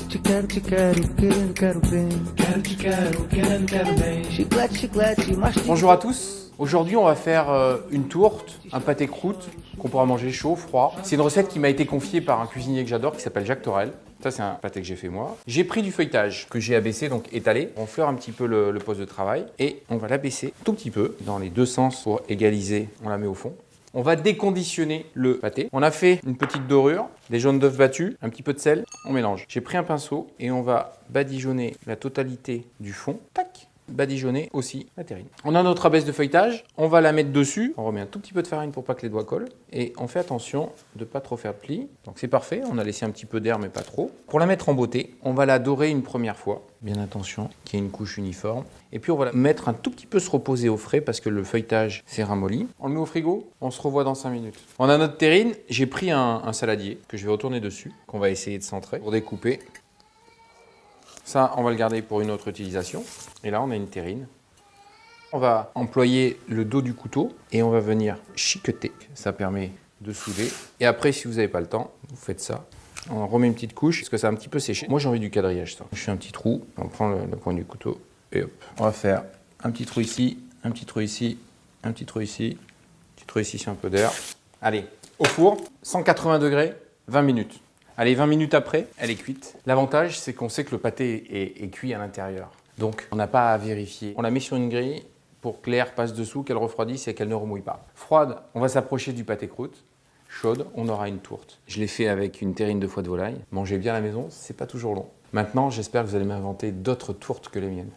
Te quero bem. Chiclete, chiclete, mastiga. Bonjour à tous. Aujourd'hui, on va faire une tourte, un pâté croûte qu'on pourra manger chaud, froid. C'est une recette qui m'a été confiée par un cuisinier que j'adore qui s'appelle Jacques Torel. Ça, c'est un pâté que j'ai fait moi. J'ai pris du feuilletage que j'ai abaissé, donc étalé. On fleur un petit peu le poste de travail et on va l'abaisser tout petit peu dans les deux sens pour égaliser. On la met au fond. On va déconditionner le pâté. On a fait une petite dorure, des jaunes d'œufs battus, un petit peu de sel. On mélange. J'ai pris un pinceau et on va badigeonner la totalité du fond. Tac! Badigeonner aussi la terrine. On a notre abaisse de feuilletage, on va la mettre dessus, on remet un tout petit peu de farine pour pas que les doigts collent et on fait attention de ne pas trop faire de plis. Donc c'est parfait, on a laissé un petit peu d'air mais pas trop. Pour la mettre en beauté, on va la dorer une première fois, bien attention qu'il y ait une couche uniforme et puis on va la mettre un tout petit peu se reposer au frais parce que le feuilletage s'est ramolli. On le met au frigo, on se revoit dans 5 minutes. On a notre terrine, j'ai pris un saladier que je vais retourner dessus, qu'on va essayer de centrer pour découper. Ça, on va le garder pour une autre utilisation. Et là, on a une terrine. On va employer le dos du couteau et on va venir chiqueter. Ça permet de souder. Et après, si vous n'avez pas le temps, vous faites ça. On remet une petite couche parce que ça a un petit peu séché. Moi, j'ai envie du quadrillage. Ça. Je fais un petit trou. On prend le point du couteau et hop. On va faire un petit trou ici, un petit trou ici, un petit trou ici, un petit trou ici, c'est un peu d'air. Allez, au four, 180 degrés, 20 minutes. Allez, 20 minutes après, elle est cuite. L'avantage, c'est qu'on sait que le pâté est cuit à l'intérieur. Donc, on n'a pas à vérifier. On la met sur une grille pour que l'air passe dessous, qu'elle refroidisse et qu'elle ne remouille pas. Froide, on va s'approcher du pâté croûte. Chaude, on aura une tourte. Je l'ai fait avec une terrine de foie de volaille. Mangez bien à la maison, c'est pas toujours long. Maintenant, j'espère que vous allez m'inventer d'autres tourtes que les miennes.